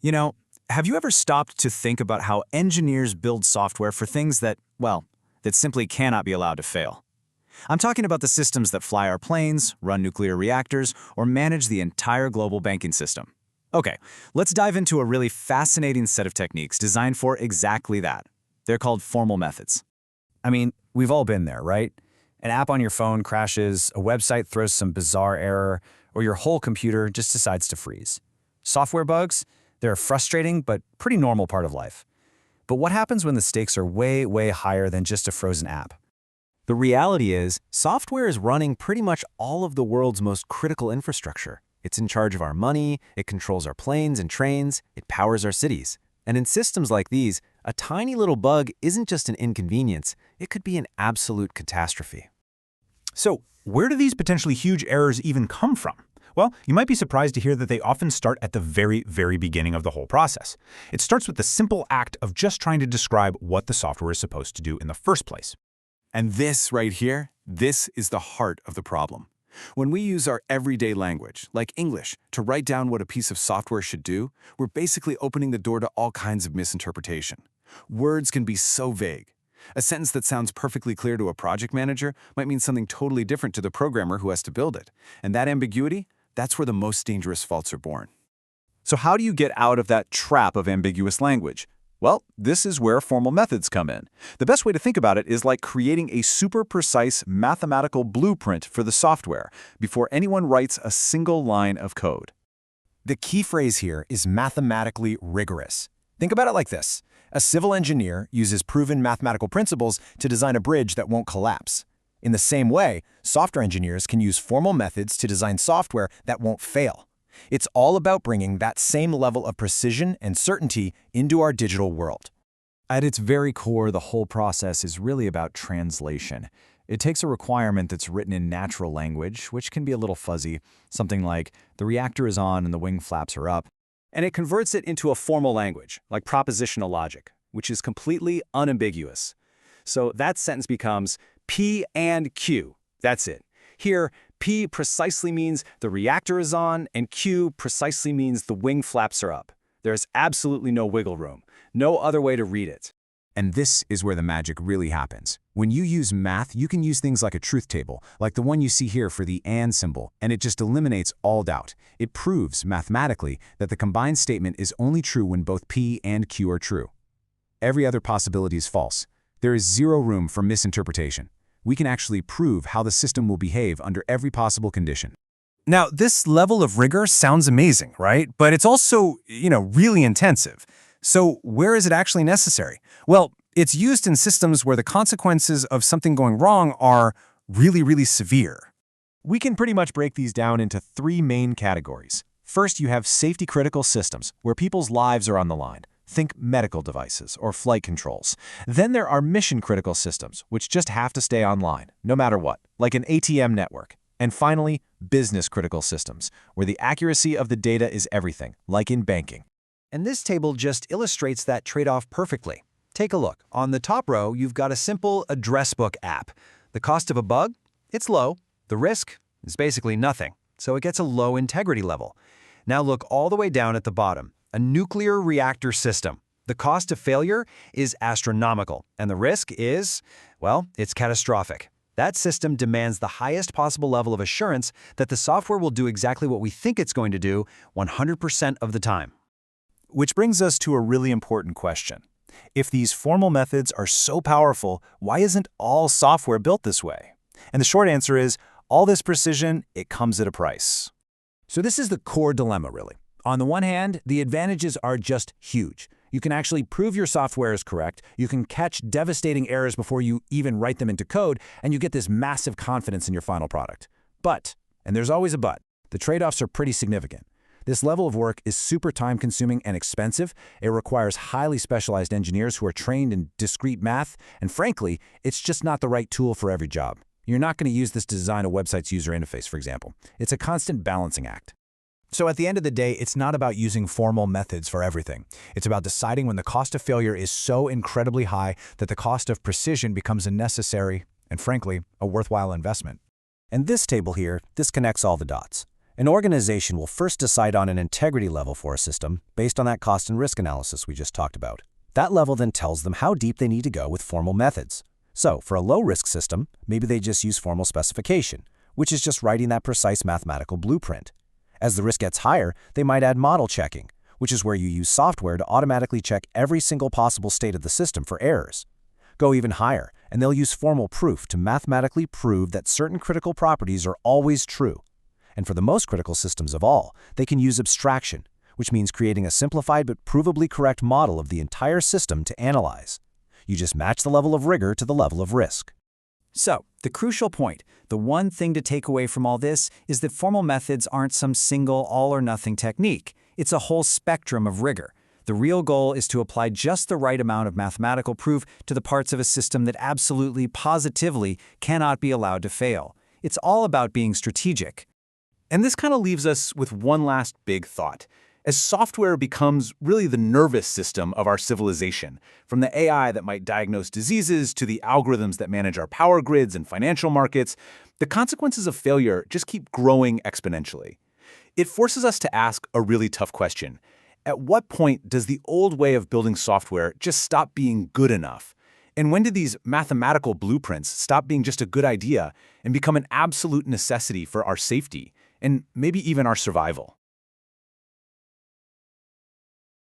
You know, have you ever stopped to think about how engineers build software for things that, well, that simply cannot be allowed to fail? I'm talking about the systems that fly our planes, run nuclear reactors, or manage the entire global banking system. Okay, let's dive into a really fascinating set of techniques designed for exactly that. They're called formal methods. I mean, we've all been there, right? An app on your phone crashes, a website throws some bizarre error, or your whole computer just decides to freeze. Software bugs? They're a frustrating but pretty normal part of life. But what happens when the stakes are way, way higher than just a frozen app? The reality is, software is running pretty much all of the world's most critical infrastructure. It's in charge of our money, it controls our planes and trains, it powers our cities. And in systems like these, a tiny little bug isn't just an inconvenience, it could be an absolute catastrophe. So, where do these potentially huge errors even come from? Well, you might be surprised to hear that they often start at the very, very beginning of the whole process. It starts with the simple act of just trying to describe what the software is supposed to do in the first place. And this right here, this is the heart of the problem. When we use our everyday language, like English, to write down what a piece of software should do, we're basically opening the door to all kinds of misinterpretation. Words can be so vague. A sentence that sounds perfectly clear to a project manager might mean something totally different to the programmer who has to build it. And that ambiguity, that's where the most dangerous faults are born. So how do you get out of that trap of ambiguous language? Well, this is where formal methods come in. The best way to think about it is like creating a super precise mathematical blueprint for the software before anyone writes a single line of code. The key phrase here is mathematically rigorous. Think about it like this. A civil engineer uses proven mathematical principles to design a bridge that won't collapse. In the same way, software engineers can use formal methods to design software that won't fail. It's all about bringing that same level of precision and certainty into our digital world. At its very core, the whole process is really about translation. It takes a requirement that's written in natural language, which can be a little fuzzy, something like the reactor is on and the wing flaps are up, and it converts it into a formal language, like propositional logic, which is completely unambiguous. So that sentence becomes P and Q. That's it. Here, P precisely means the reactor is on, and Q precisely means the wing flaps are up. There's absolutely no wiggle room, no other way to read it. And this is where the magic really happens. When you use math, you can use things like a truth table, like the one you see here for the and symbol, and it just eliminates all doubt. It proves, mathematically, that the combined statement is only true when both P and Q are true. Every other possibility is false. There is zero room for misinterpretation. We can actually prove how the system will behave under every possible condition. Now, this level of rigor sounds amazing, right? But it's also, really intensive. So where is it actually necessary? Well, it's used in systems where the consequences of something going wrong are really, really severe. We can pretty much break these down into three main categories. First, you have safety-critical systems, where people's lives are on the line. Think medical devices or flight controls. Then there are mission-critical systems, which just have to stay online, no matter what, like an ATM network. And finally, business-critical systems, where the accuracy of the data is everything, like in banking. And this table just illustrates that trade-off perfectly. Take a look. On the top row, you've got a simple address book app. The cost of a bug? It's low. The risk is basically nothing, so it gets a low integrity level. Now look all the way down at the bottom. A nuclear reactor system. The cost of failure is astronomical, and the risk is, well, it's catastrophic. That system demands the highest possible level of assurance that the software will do exactly what we think it's going to do 100% of the time. Which brings us to a really important question. If these formal methods are so powerful, why isn't all software built this way? And the short answer is, all this precision, it comes at a price. So this is the core dilemma, really. On the one hand, the advantages are just huge. You can actually prove your software is correct, you can catch devastating errors before you even write them into code, and you get this massive confidence in your final product. But, and there's always a but, the trade-offs are pretty significant. This level of work is super time-consuming and expensive. It requires highly specialized engineers who are trained in discrete math, and frankly, it's just not the right tool for every job. You're not going to use this to design a website's user interface, for example. It's a constant balancing act. So at the end of the day, it's not about using formal methods for everything. It's about deciding when the cost of failure is so incredibly high that the cost of precision becomes a necessary and, frankly, a worthwhile investment. And this table here, this connects all the dots. An organization will first decide on an integrity level for a system based on that cost and risk analysis we just talked about. That level then tells them how deep they need to go with formal methods. So, for a low-risk system, maybe they just use formal specification, which is just writing that precise mathematical blueprint. As the risk gets higher, they might add model checking, which is where you use software to automatically check every single possible state of the system for errors. Go even higher, and they'll use formal proof to mathematically prove that certain critical properties are always true. And for the most critical systems of all, they can use abstraction, which means creating a simplified but provably correct model of the entire system to analyze. You just match the level of rigor to the level of risk. So, the crucial point, the one thing to take away from all this is that formal methods aren't some single all-or-nothing technique. It's a whole spectrum of rigor. The real goal is to apply just the right amount of mathematical proof to the parts of a system that absolutely, positively cannot be allowed to fail. It's all about being strategic. And this kind of leaves us with one last big thought. As software becomes really the nervous system of our civilization, from the AI that might diagnose diseases to the algorithms that manage our power grids and financial markets, the consequences of failure just keep growing exponentially. It forces us to ask a really tough question. At what point does the old way of building software just stop being good enough? And when do these mathematical blueprints stop being just a good idea and become an absolute necessity for our safety and maybe even our survival?